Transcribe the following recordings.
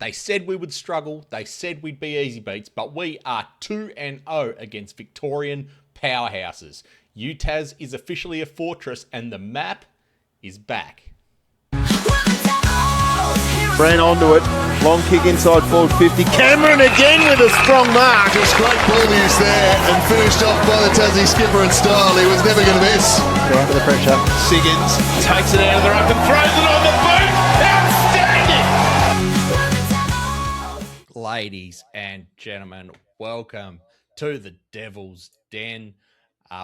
They said we would struggle. They said we'd be easy beats, but we are 2-0 against Victorian powerhouses. UTAS is officially a fortress, and the map is back. Ran onto it. Long kick inside forward 50. Cameron again with a strong mark. Just great ball use there and finished off by the Tassie skipper in style. He was never going to miss. Down for the pressure. Siggins takes it out of the ruck and throws it on the boot. Outstanding! Ladies and gentlemen, welcome to the Devil's Den.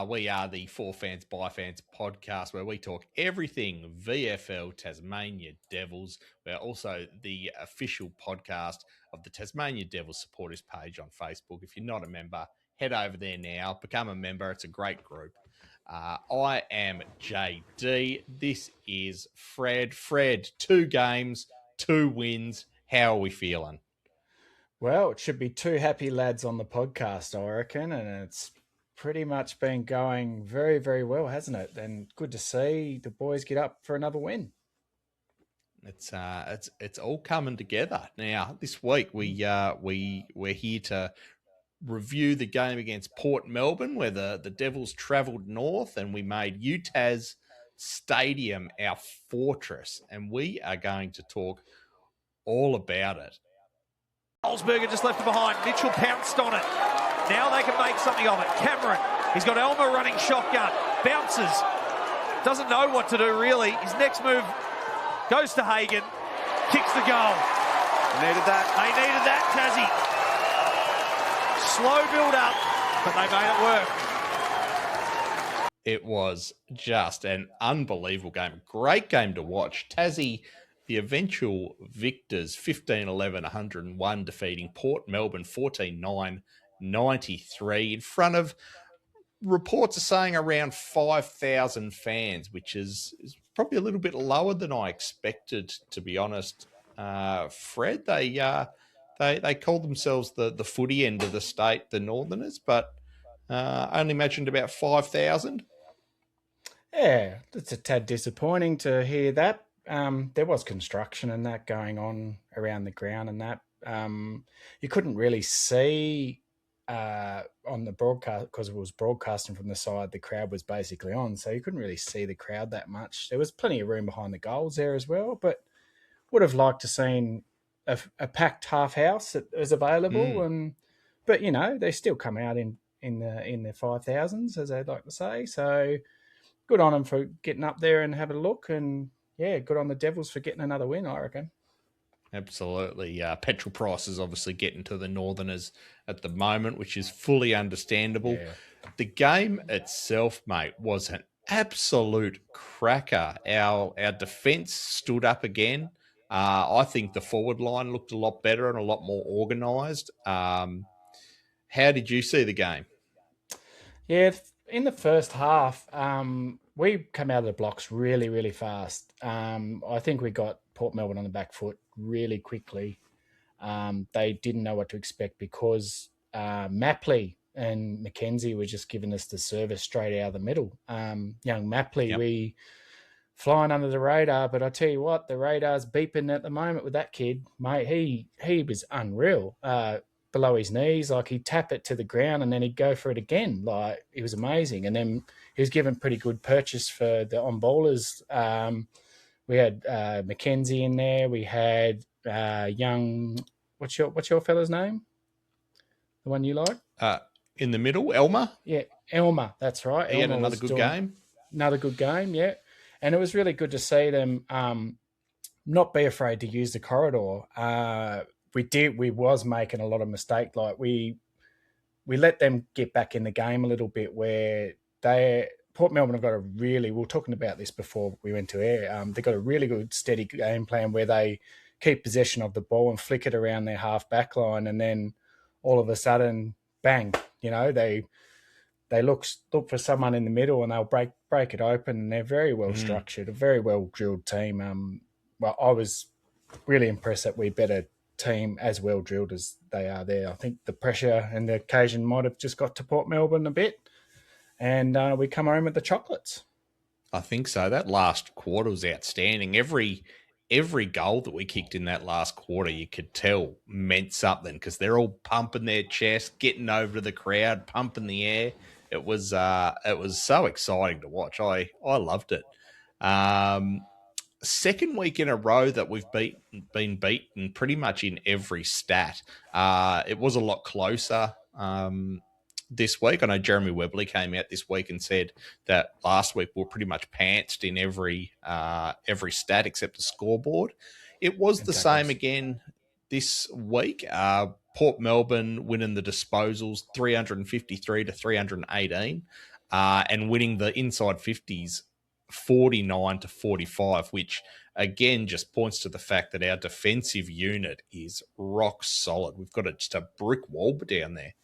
We are the For Fans by Fans podcast where we talk everything VFL Tasmania Devils. We're also the official podcast of the Tasmania Devils supporters page on Facebook. If you're not a member, head over there now, become a member. It's a great group. I am JD. This is Fred. Fred, 2 games, 2 wins. How are we feeling? Well, it should be 2 happy lads on the podcast, I reckon, and it's pretty much been going very, very well, hasn't it? And good to see the boys get up for another win. It's all coming together now. This week we're here to review the game against Port Melbourne, where the Devils travelled north, and we made UTAS Stadium our fortress, and we are going to talk all about it. Olsberger just left it behind. Mitchell pounced on it. Now they can make something of it. Cameron, he's got Elmer running shotgun. Bounces. Doesn't know what to do, really. His next move goes to Hagan. Kicks the goal. They needed that. They needed that, Tassie. Slow build up, but they made it work. It was just an unbelievable game. Great game to watch. Tassie, the eventual victors, 15-11, 101, defeating Port Melbourne 14-9. 93 in front of, reports are saying, around 5,000 fans, which is probably a little bit lower than I expected, to be honest. Fred, they called themselves the footy end of the state, the Northerners, but I only imagined about 5,000. Yeah, it's a tad disappointing to hear that. There was construction and that going on around the ground, and that you couldn't really see on the broadcast, because it was broadcasting from the side the crowd was basically on, so you couldn't really see the crowd that much. There was plenty of room behind the goals there as well, but would have liked to seen a packed half house that was available. But you know, they still come out in their 5,000s, as they'd like to say. So good on them for getting up there and having a look, and yeah, good on the Devils for getting another win, I reckon. Absolutely. Petrol prices obviously getting to the Northerners at the moment, which is fully understandable. Yeah. The game itself, mate, was an absolute cracker. Our defence stood up again. I think the forward line looked a lot better and a lot more organised. How did you see the game? Yeah, in the first half, we came out of the blocks really, really fast. I think we got Port Melbourne on the back foot really quickly. They didn't know what to expect because Mapley and Menzie were just giving us the service straight out of the middle. Young Mapley, we flying under the radar, but I tell you what, the radar's beeping at the moment with that kid, mate. He was unreal. Below his knees, like he'd tap it to the ground and then he'd go for it again. Like, it was amazing. And then he was given pretty good purchase for the on-ballers. We had Menzie in there. We had young, what's your fella's name? The one you like? In the middle, Elmer. Yeah, Elmer. That's right. He had another good game. Another good game, yeah. And it was really good to see them not be afraid to use the corridor. We was making a lot of mistake. Like we let them get back in the game a little bit, where Port Melbourne have got we were talking about this before we went to air. They've got a really good steady game plan where they keep possession of the ball and flick it around their half back line, and then all of a sudden, bang, you know, they look for someone in the middle and they'll break it open, and they're very well structured, a very well drilled team. Well, I was really impressed that we better team as well drilled as they are there. I think the pressure and the occasion might have just got to Port Melbourne a bit, and we come home with the chocolates. I think so. That last quarter was outstanding. Every every goal that we kicked in that last quarter, you could tell meant something because they're all pumping their chest, getting over to the crowd, pumping the air. It was so exciting to watch. I loved it. Second week in a row that we've been beaten pretty much in every stat. It was a lot closer this week. I know Jeremy Webley came out this week and said that last week we were pretty much pantsed in every stat except the scoreboard. It was the same again this week. Port Melbourne winning the disposals 353 to 318 and winning the inside 50s 49 to 45, which again just points to the fact that our defensive unit is rock solid. We've got just a brick wall down there.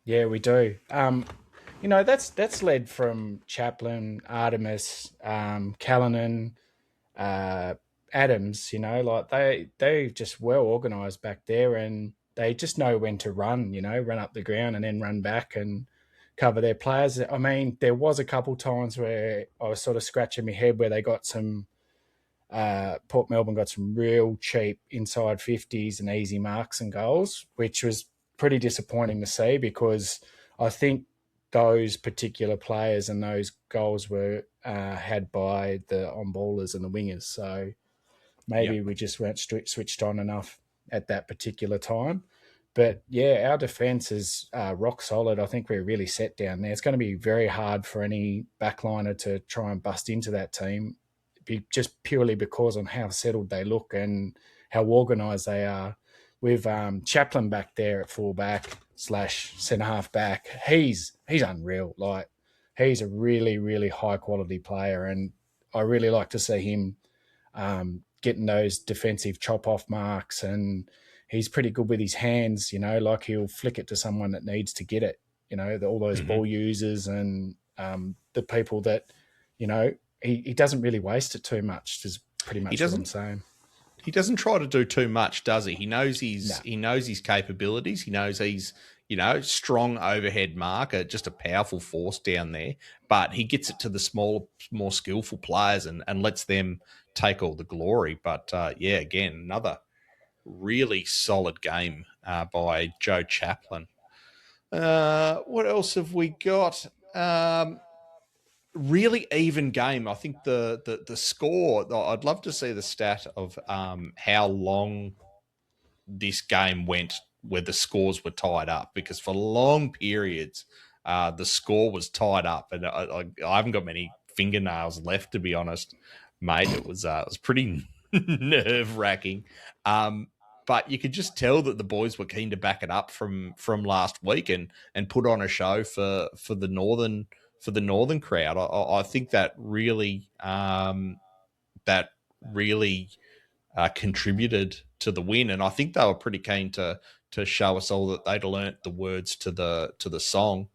Yeah, we do. That's led from Chaplin, Artemis, Callanan, Adams. They're just well organised back there, and they just know when to run. Run up the ground and then run back and cover their players. I mean, there was a couple times where I was sort of scratching my head where they got some. Port Melbourne got some real cheap inside 50s and easy marks and goals, which was pretty disappointing to see because I think those particular players and those goals were had by the on-ballers and the wingers. So maybe we just weren't switched on enough at that particular time. But, yeah, our defence is rock solid. I think we're really set down there. It's going to be very hard for any backliner to try and bust into that team just purely because on how settled they look and how organised they are. With Chaplin back there at fullback / centre half back, he's unreal. Like, he's a really, really high quality player, and I really like to see him getting those defensive chop off marks, and he's pretty good with his hands. Like he'll flick it to someone that needs to get it. All those ball users and the people that he doesn't really waste it too much. Is pretty much what I'm saying. He doesn't try to do too much, does he? He knows he knows his capabilities. He knows he's strong overhead marker, just a powerful force down there. But he gets it to the smaller, more skillful players and lets them take all the glory. But again, another really solid game by Joe Chaplin. What else have we got? Really even game. I think the score, I'd love to see the stat of how long this game went where the scores were tied up, because for long periods the score was tied up, and I haven't got many fingernails left, to be honest, mate. It was pretty nerve-wracking. But you could just tell that the boys were keen to back it up from last week and put on a show for the northern crowd. I think that really contributed to the win, and I think they were pretty keen to show us all that they'd learnt the words to the song,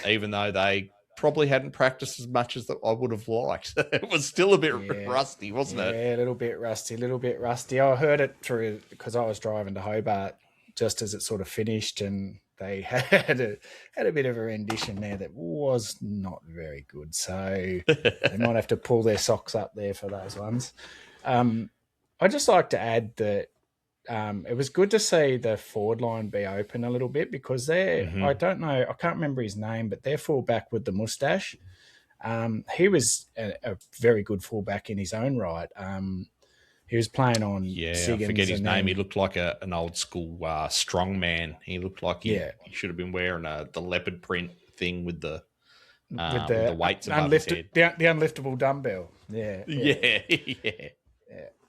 even though they probably hadn't practiced as much as I would have liked. It was still a bit rusty, wasn't it? Yeah, a little bit rusty. I heard it through because I was driving to Hobart just as it sort of finished, and they had a bit of a rendition there that was not very good. So they might have to pull their socks up there for those ones. I'd just like to add that it was good to see the forward line be open a little bit because they're, I don't know, I can't remember his name, but their fullback with the moustache, he was a very good fullback in his own right. He was playing on Siggins. I forget his name. He looked like an old school strong man. He looked like he should have been wearing the leopard print thing with the weights above his head. The unliftable dumbbell. Yeah.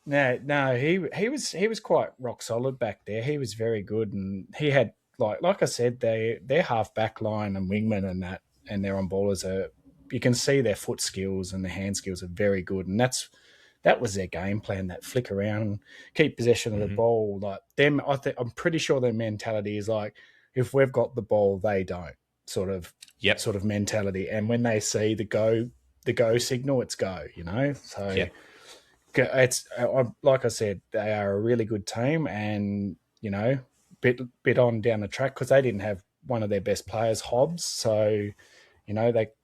No, he was quite rock solid back there. He was very good, and he had like I said, their half back line and wingmen and that, and their on ballers are. You can see their foot skills and their hand skills are very good, and that was their game plan. That flick around, keep possession of the ball. Like them, I'm pretty sure their mentality is like, if we've got the ball, they don't. Sort of mentality. And when they see the go signal, it's go. So. It's like I said, they are a really good team, and bit on down the track because they didn't have one of their best players, Hobbs. So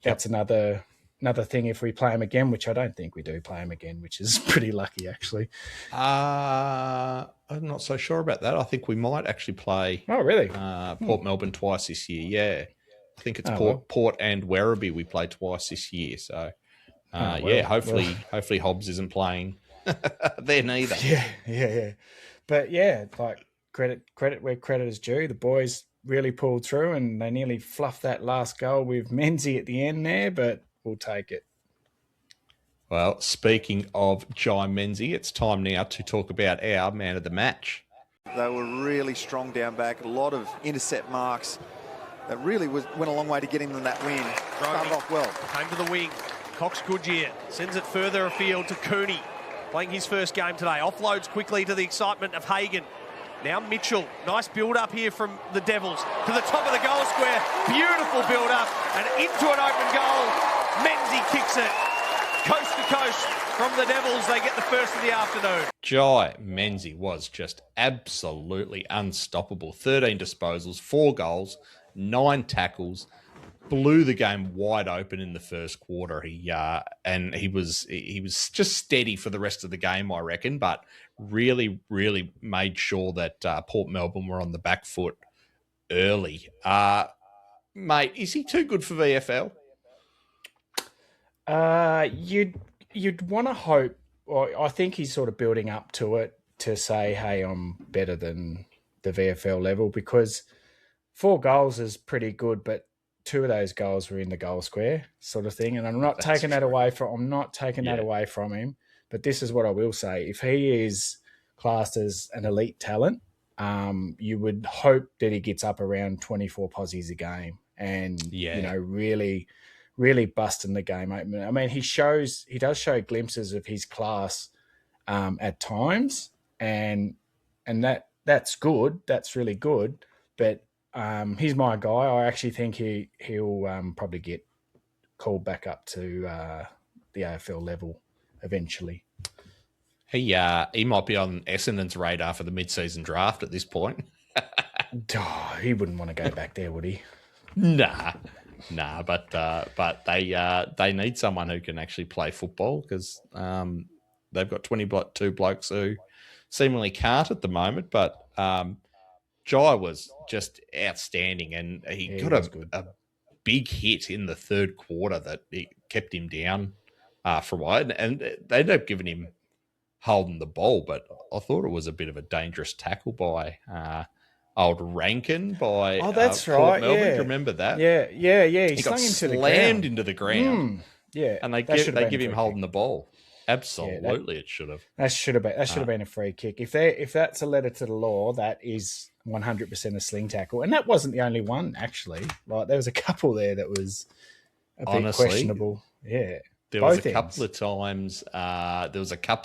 that's another another thing if we play them again, which I don't think we do play them again, which is pretty lucky actually. I'm not so sure about that. I think we might actually play. Oh, really? Port Melbourne twice this year. Yeah, I think it's well. Port and Werribee we play twice this year. So hopefully Hobbs isn't playing there neither. Yeah. But yeah, like credit where credit is due. The boys really pulled through and they nearly fluffed that last goal with Menzie at the end there, but we'll take it. Well, speaking of Jye Menzie, it's time now to talk about our man of the match. They were really strong down back, a lot of intercept marks. That really went a long way to getting them that win. Started off well. Came to the wing. Cox Goodyear sends it further afield to Cooney, playing his first game today. Offloads quickly to the excitement of Hagan. Now Mitchell, nice build-up here from the Devils to the top of the goal square. Beautiful build-up and into an open goal. Menzie kicks it. Coast to coast from the Devils. They get the first of the afternoon. Jye Menzie was just absolutely unstoppable. 13 disposals, 4 goals, 9 tackles. Blew the game wide open in the first quarter. He was just steady for the rest of the game, I reckon, but really made sure that Port Melbourne were on the back foot early. Mate, is he too good for VFL? You'd want to hope. Well, I think he's sort of building up to it to say, "Hey, I'm better than the VFL level," because 4 goals is pretty good, but 2 of those goals were in the goal square, sort of thing. And I'm not taking that away from. That away from him. But this is what I will say: if he is classed as an elite talent, you would hope that he gets up around 24 posies a game, and really busting the game open. I mean, he does show glimpses of his class at times, and that's good. That's really good, but. He's my guy. I actually think he'll probably get called back up to the AFL level eventually. He might be on Essendon's radar for the mid-season draft at this point. He wouldn't want to go back there, would he? Nah. But they need someone who can actually play football because they've got 22 blokes who seemingly can't at the moment, but. Jye was just outstanding, and he got a big hit in the third quarter that it kept him down for a while. And they ended up giving him holding the ball, but I thought it was a bit of a dangerous tackle by old Rankin by that's Port right. Melbourne. Yeah. Do you remember that? Yeah. He got slammed into the ground. Yeah, and they give him holding the ball. Absolutely, it should have. That should have been a free kick. If that's a letter to the law, that is 100% a sling tackle, and that wasn't the only one actually. Like there was a couple there that was a bit questionable. Yeah, there was a couple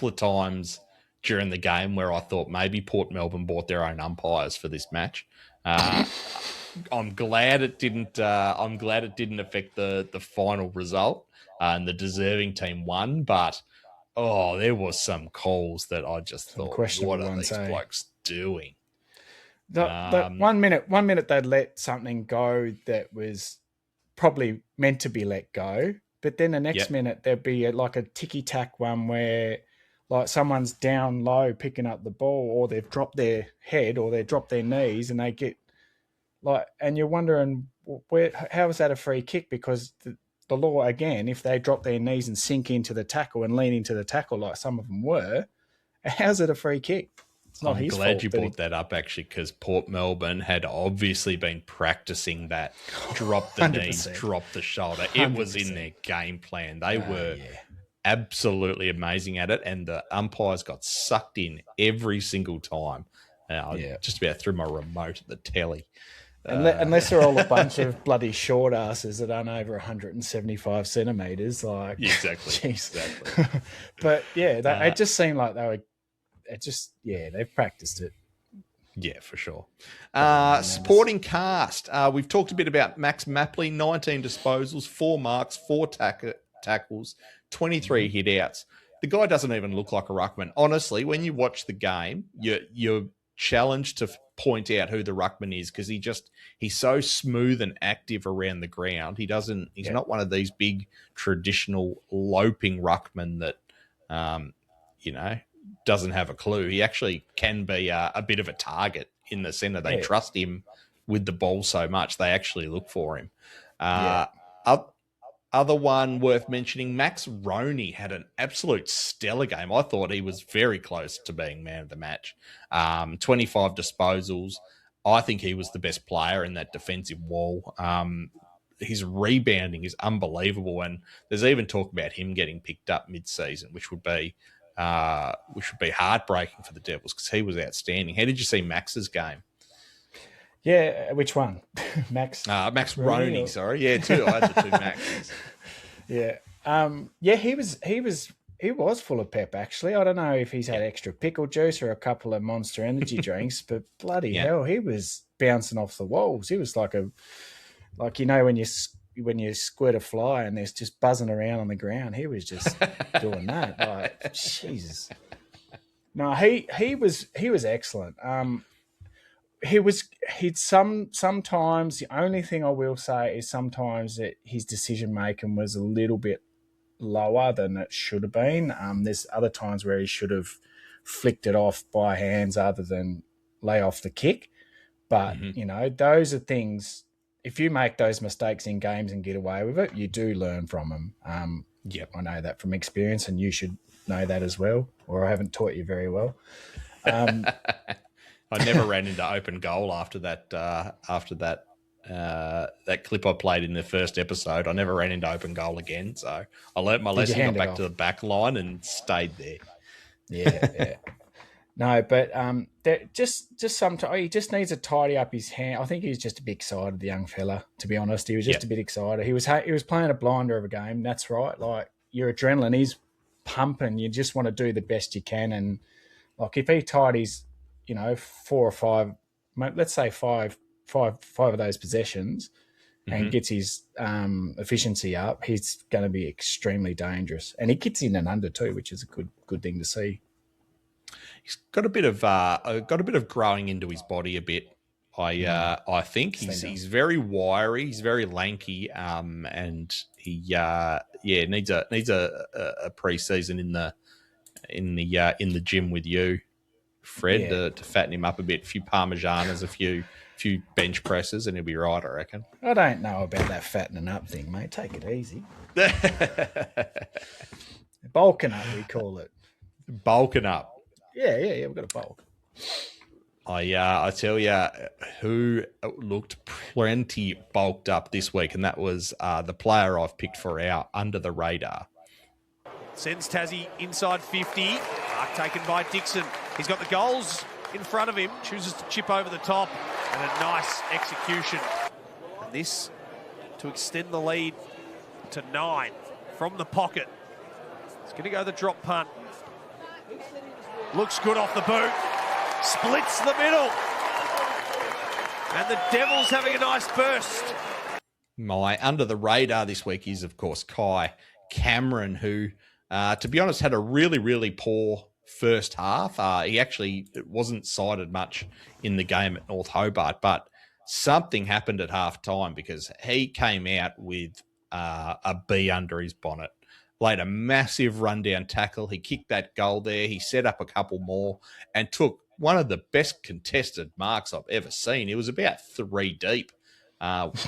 of times during the game where I thought maybe Port Melbourne bought their own umpires for this match. I'm glad it didn't. I'm glad it didn't affect the final result, and the deserving team won. But there was some calls that I just thought, what are these blokes doing? The one minute they'd let something go that was probably meant to be let go, but then the next minute there'd be like a ticky-tack one where like someone's down low picking up the ball, or they've dropped their head, or they've dropped their knees, and they get like, and you're wondering how is that a free kick? Because the law again, if they drop their knees and sink into the tackle and lean into the tackle like some of them were, how's it a free kick? It's not his fault. I'm glad you brought that up, actually, because Port Melbourne had obviously been practicing that drop the knees, drop the shoulder. 100%. It was in their game plan. They were absolutely amazing at it, and the umpires got sucked in every single time. I just about threw my remote at the telly. Unless they're all a bunch of bloody short asses that aren't over 175 centimetres. Like, exactly. But yeah, it just seemed like they were. They've practiced it. Yeah, for sure. Supporting cast. We've talked a bit about Max Mapley, 19 disposals, 4 marks, 4 tackles, 23 hit-outs. The guy doesn't even look like a ruckman. Honestly, when you watch the game, you're challenged to point out who the ruckman is because he's so smooth and active around the ground. He's not one of these big traditional loping ruckmen that, doesn't have a clue. He actually can be a bit of a target in the centre. They trust him with the ball so much. They actually look for him. Other one worth mentioning, Max Roney had an absolute stellar game. I thought he was very close to being man of the match. 25 disposals. I think he was the best player in that defensive wall. His rebounding is unbelievable, and there's even talk about him getting picked up mid-season, which would be heartbreaking for the Devils because he was outstanding. How did you see Max's game? Yeah, which one? Max Roney, sorry. Yeah, two. I had the two Maxes. Yeah. He was full of pep, actually. I don't know if he's had extra pickle juice or a couple of Monster Energy drinks, but bloody hell, he was bouncing off the walls. He was like when you squirt a fly and there's just buzzing around on the ground. He was just doing that. Like, Jesus. No, he was excellent. Sometimes the only thing I will say is sometimes that his decision making was a little bit lower than it should have been. There's other times where he should have flicked it off by hands other than lay off the kick. But those are things. If you make those mistakes in games and get away with it, you do learn from them. I know that from experience, and you should know that as well. Or I haven't taught you very well. I never ran into open goal after that. That clip I played in the first episode, I never ran into open goal again. So I learnt my lesson, got back to the back line, and stayed there. Yeah. No, but just sometimes he just needs to tidy up his hand. I think he was just a bit excited, the young fella. To be honest, he was just a bit excited. He was playing a blinder of a game. That's right. Like, your adrenaline is pumping. You just want to do the best you can, and like if he tidies, 4 or 5, let's say five of those possessions, and gets his efficiency up, he's going to be extremely dangerous. And he gets in and under too, which is a good thing to see. He's got a bit of growing into his body a bit. I think he's very wiry, he's very lanky, and he needs a pre-season in the gym with you, Fred, to fatten him up a bit. A few parmesanas, a few bench presses, and he'll be right, I reckon. I don't know about that fattening up thing, mate. Take it easy. Bulking up, we call it. Bulking up. Yeah, we've got a bulk. I tell you who looked plenty bulked up this week, and that was the player I've picked for our under the radar. Sends Tassie inside 50. Mark taken by Dixon. He's got the goals in front of him. Chooses to chip over the top, and a nice execution. And this to extend the lead to 9 from the pocket. It's going to go the drop punt. Looks good off the boot. Splits the middle. And the Devils having a nice burst. My under the radar this week is, of course, Kai Cameron, who, to be honest, had a really, really poor first half. He actually wasn't cited much in the game at North Hobart, but something happened at half time because he came out with a B under his bonnet. Laid a massive rundown tackle. He kicked that goal there. He set up a couple more and took one of the best contested marks I've ever seen. It was about 3 deep.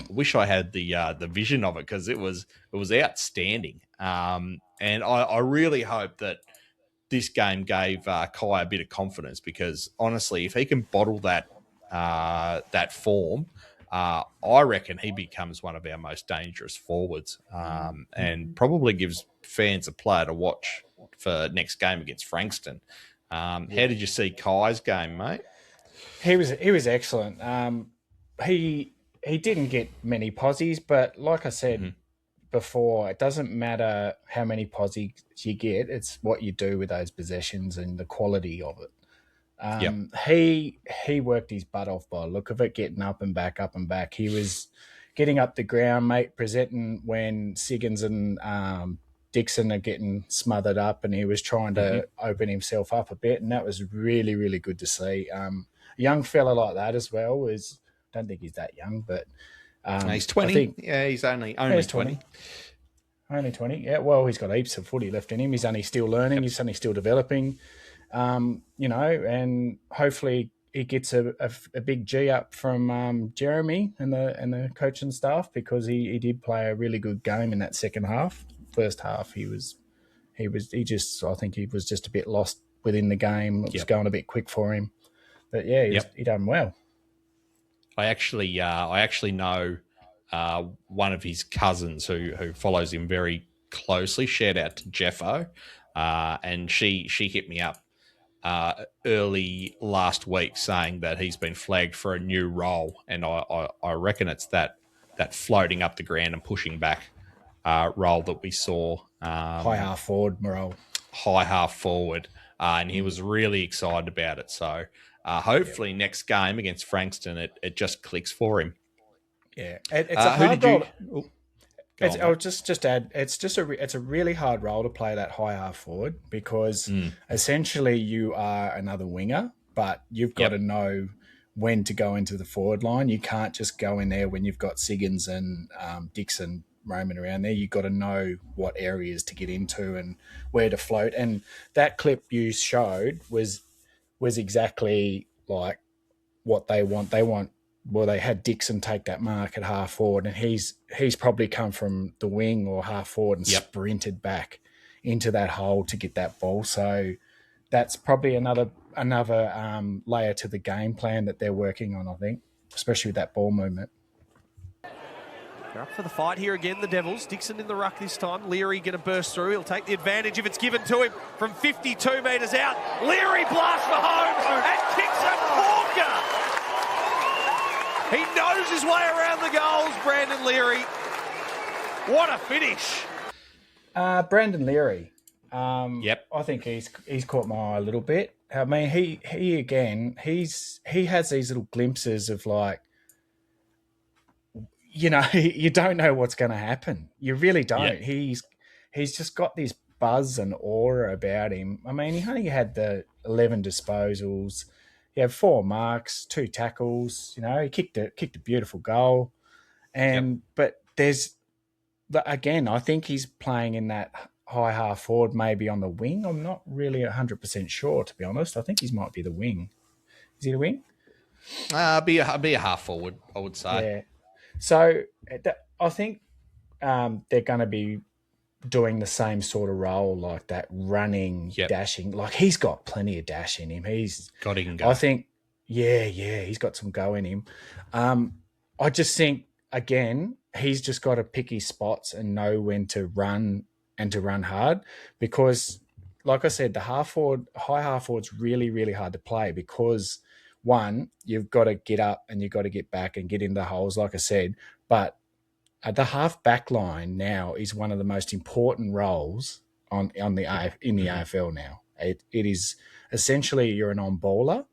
Wish I had the vision of it because it was outstanding. And I really hope that this game gave Kai a bit of confidence because honestly, if he can bottle that form, I reckon he becomes one of our most dangerous forwards, and probably gives fans a player to watch for next game against Frankston. How did you see Kai's game, mate? He was excellent. He didn't get many posies, but like I said before, it doesn't matter how many posies you get. It's what you do with those possessions and the quality of it. He worked his butt off by the look of it, getting up and back. He was getting up the ground, mate, presenting when Siggins and Dixon are getting smothered up, and he was trying to open himself up a bit, and that was really, really good to see. young fella like that as well is. Don't think he's that young, but He's 20. I think, He's only he's 20. Only 20. Yeah, well, he's got heaps of footy left in him. He's only still learning. He's only still developing. And hopefully he gets a big G up from Jeremy and the coaching staff, because he did play a really good game in that second half. First half, I think he was just a bit lost within the game. It was going a bit quick for him, but yeah, he done well. I actually know one of his cousins who follows him very closely. Shout out to Jeffo, and she hit me up early last week saying that he's been flagged for a new role, and I reckon it's that floating up the ground and pushing back role that we saw. High half forward role. High half forward, and he was really excited about it. So hopefully next game against Frankston, it just clicks for him. Yeah, it's a hard role. I'll just add, it's a really hard role to play, that high half forward, because essentially you are another winger, but you've got to know when to go into the forward line. You can't just go in there when you've got Siggins and Dixon roaming around there. You've got to know what areas to get into and where to float. And that clip you showed was exactly like what they want. Well, they had Dixon take that mark at half forward, and he's probably come from the wing or half forward and sprinted back into that hole to get that ball. So that's probably another layer to the game plan that they're working on, I think, especially with that ball movement. They're up for the fight here again, the Devils. Dixon in the ruck this time. Leary going to burst through. He'll take the advantage if it's given to him from 52 metres out. Leary blasts for home and kicks a corker. He knows his way around the goals, Brandon Leary. What a finish. Brandon Leary. I think he's caught my eye a little bit. I mean, he has these little glimpses of, like, you don't know what's going to happen. You really don't. Yeah. He's just got this buzz and aura about him. I mean, he only had the 11 disposals. He had 4 marks, 2 tackles. He kicked a beautiful goal. But I think he's playing in that high half forward, maybe on the wing. I'm not really 100% sure, to be honest. I think he might be the wing. Is he the wing? Be a half forward, I would say. Yeah. So I think they're going to be doing the same sort of role, like that, running, dashing. Like, he's got plenty of dash in him. He's got him go. I think, he's got some go in him. I just think, again, he's just got to pick his spots and know when to run and to run hard, because, like I said, the high half forward's really, really hard to play, because, one, you've got to get up and you've got to get back and get into holes, like I said, but the half back line now is one of the most important roles in the AFL now. It is essentially, you're an on-baller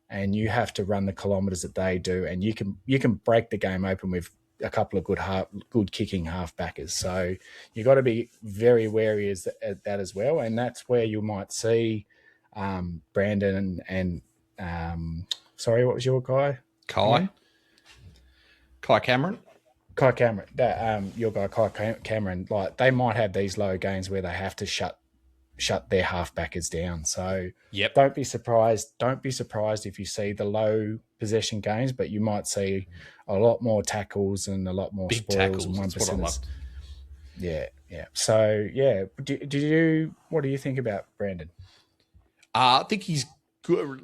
and you have to run the kilometres that they do, and you can break the game open with a couple of good kicking half-backers. So you've got to be very wary of that as well, and that's where you might see Brandon and sorry, what was your guy? Kai Cameron. Kai Cameron, your guy Kai Cameron, like, they might have these low games where they have to shut their halfbackers down. So don't be surprised. Don't be surprised if you see the low possession games, but you might see a lot more tackles and a lot more big spoils tackles, and 1%. Yeah. So what do you think about Brandon? I think he's good.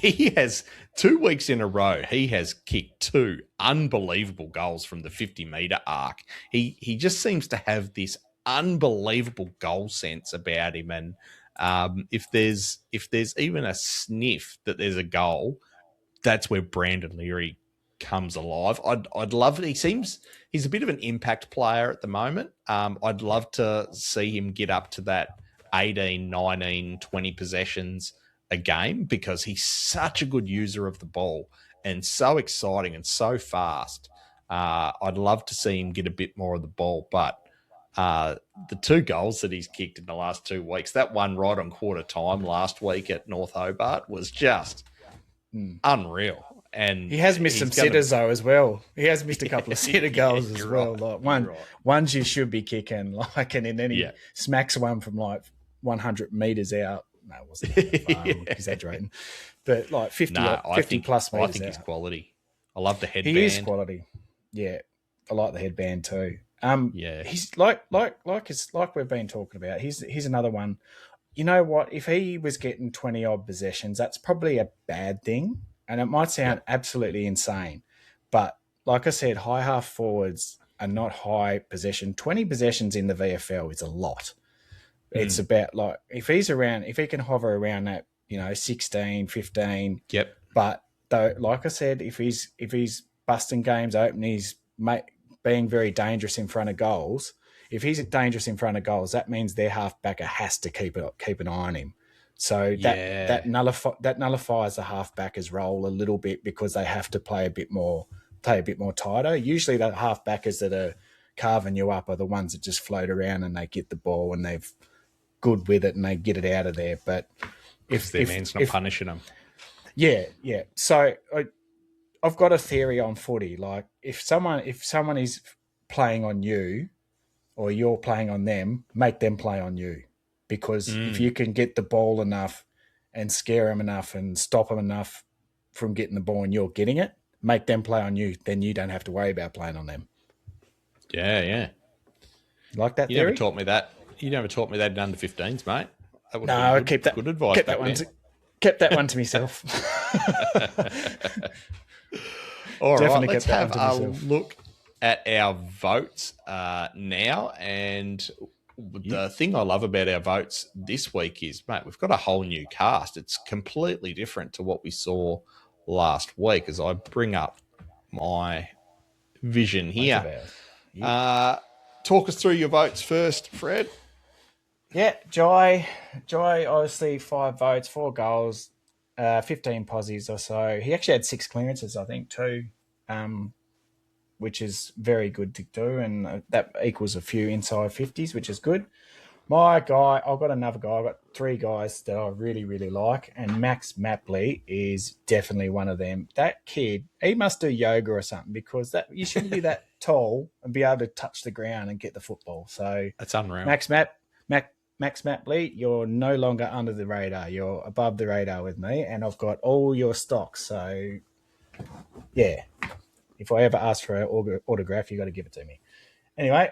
He has 2 weeks in a row. He has kicked 2 unbelievable goals from the 50-metre arc. He just seems to have this unbelievable goal sense about him, and if there's even a sniff that there's a goal, that's where Brandon Leary comes alive. I'd love it. He's a bit of an impact player at the moment. I'd love to see him get up to that 18, 19, 20 possessions a game, because he's such a good user of the ball and so exciting and so fast. I'd love to see him get a bit more of the ball, but the 2 goals that he's kicked in the last 2 weeks, that one right on quarter time last week at North Hobart was just unreal. And he has missed some sitters though as well. He has missed a couple of sitter goals as well. Right, Like ones you should be kicking, like, and then he smacks one from like 100 meters out. No, it wasn't that far. I'm exaggerating, but like 50 plus meters. I think he's quality. I love the headband. He is quality. Yeah, I like the headband too. He's like we've been talking about. He's another one. You know what? If he was getting 20 odd possessions, that's probably a bad thing. And it might sound absolutely insane, but like I said, high half forwards are not high possession. 20 possessions in the VFL is a lot. It's about like, if he can hover around that, 16, 15. Yep. But though, like I said, if he's busting games open, he's being very dangerous in front of goals. If he's dangerous in front of goals, that means their halfbacker has to keep an eye on him. So that nullifies the halfbacker's role a little bit, because they have to play a bit more tighter. Usually the halfbackers that are carving you up are the ones that just float around and they get the ball and they're good with it and they get it out of there. But if their man's not punishing them. Yeah. So I've got a theory on footy. Like if someone is playing on you or you're playing on them, make them play on you. Because if you can get the ball enough and scare them enough and stop them enough from getting the ball and you're getting it, make them play on you, then you don't have to worry about playing on them. Yeah. Like that You theory? never taught me that. You never taught me that in under 15s, mate. No, I keep that. Good advice. Kept that one to myself. All Definitely right, let's kept that have one to a myself. look at our votes now. And the thing I love about our votes this week is, mate, we've got a whole new cast. It's completely different to what we saw last week. As I bring up my vision here, talk us through your votes first, Fred. Yeah, Jye, obviously 5 votes, 4 goals, 15 posies or so. He actually had 6 clearances, I think, too, which is very good to do, and that equals a few inside 50s, which is good. My guy, I've got another guy. I've got 3 guys that I really, really like, and Max Mapley is definitely one of them. That kid, he must do yoga or something, because that you shouldn't be that tall and be able to touch the ground and get the football. So that's unreal. Max Mapley, you're no longer under the radar. You're above the radar with me, and I've got all your stocks. So, yeah, if I ever ask for an autograph, you got to give it to me. Anyway,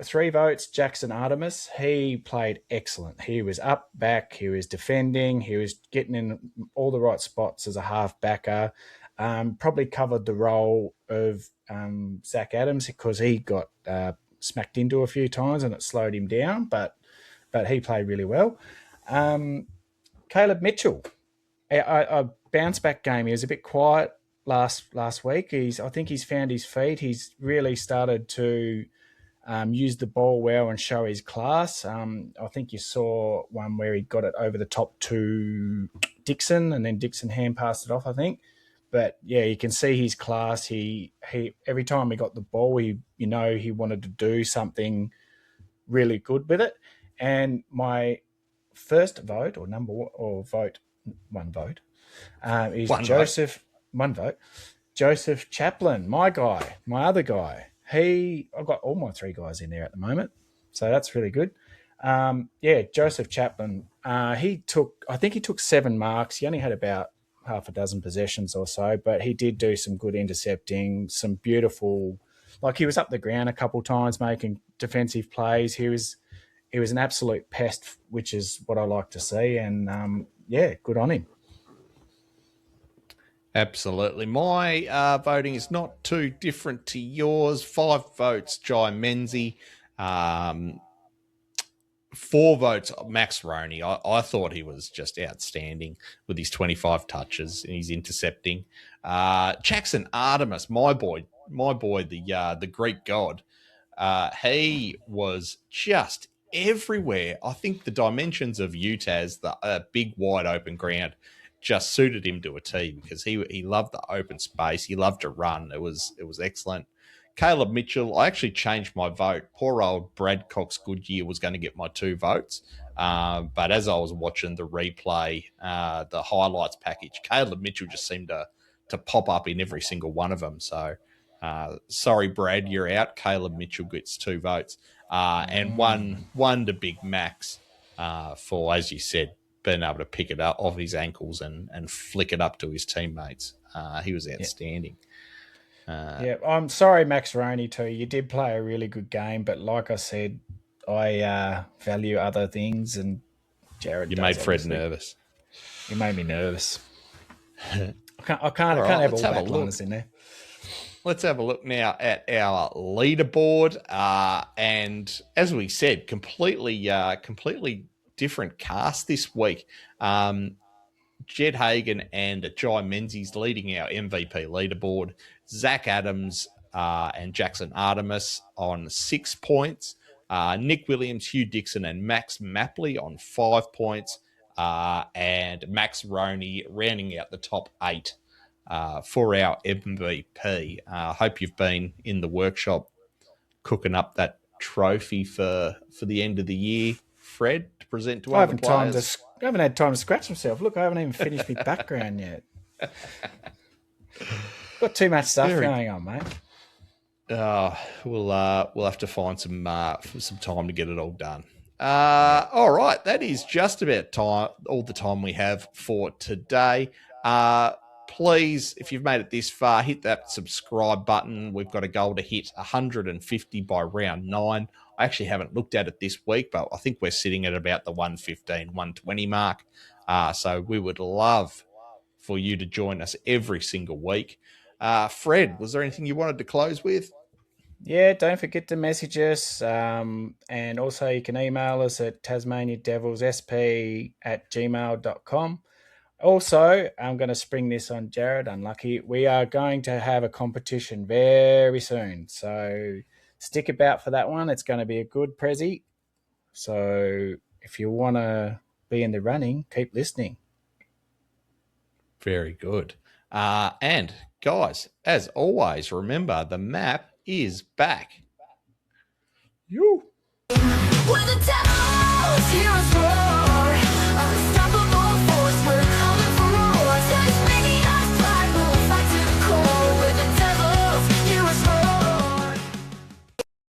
3 votes. Jackson Artemis, he played excellent. He was up, back, he was defending, he was getting in all the right spots as a half-backer. Probably covered the role of Zach Adams, because he got smacked into a few times and it slowed him down, but he played really well. Caleb Mitchell, a bounce back game. He was a bit quiet last week. I think he's found his feet. He's really started to use the ball well and show his class. I think you saw one where he got it over the top to Dixon, and then Dixon hand passed it off, I think. But yeah, you can see his class. He every time he got the ball, he wanted to do something really good with it. And my first vote, or one vote, is Joseph Chaplin, my guy, my other guy. I've got all my 3 guys in there at the moment, so that's really good. Joseph Chaplin. I think he took 7 marks. He only had about half a dozen possessions or so, but he did do some good intercepting, some beautiful, like he was up the ground a couple times making defensive plays. He was an absolute pest, which is what I like to see, and good on him. Absolutely. My voting is not too different to yours. 5 votes, Jye Menzie. 4 votes, Max Roney. I thought he was just outstanding with his 25 touches and his intercepting. Jackson Artemis, my boy, the Greek god. He was just everywhere. I think the dimensions of UTAS, the big wide open ground, just suited him to a T, because he loved the open space. He loved to run. It was excellent. Caleb Mitchell, I actually changed my vote. Poor old Brad Cox Goodyear was going to get my 2 votes. But as I was watching the replay, the highlights package, Caleb Mitchell just seemed to pop up in every single one of them. So sorry, Brad, you're out. Caleb Mitchell gets 2 votes. And one to Big Max for, as you said, being able to pick it up off his ankles and flick it up to his teammates. He was outstanding. Yeah, I'm sorry, Max Roney, too. You did play a really good game, but like I said, I value other things, and Jared. You made Fred nervous. You made me nervous. I can't have all back liners in there. Let's have a look now at our leaderboard. And as we said, completely different cast this week. Jed Hagen and Jye Menzie's leading our MVP leaderboard. Zach Adams and Jackson Artemis on 6 points. Nick Williams, Hugh Dixon, and Max Mapley on 5 points. And Max Roney rounding out the top 8 for our MVP. Hope you've been in the workshop cooking up that trophy for the end of the year, Fred, to present to other players. I haven't had time to scratch myself. Look, I haven't even finished my background yet. Got too much stuff going on, mate. We'll have to find some time to get it all done. All right, that is just about all the time we have for today. Please, if you've made it this far, hit that subscribe button. We've got a goal to hit 150 by round 9. I actually haven't looked at it this week, but I think we're sitting at about the 115, 120 mark. So we would love for you to join us every single week. Fred, was there anything you wanted to close with? Yeah, don't forget to message us. And also you can email us at tasmaniadevilssp@gmail.com. Also, I'm going to spring this on Jared, unlucky. We are going to have a competition very soon. So stick about for that one. It's going to be a good prezi. So if you want to be in the running, keep listening. Very good. And guys, as always, remember the map is back. We're the Devils, here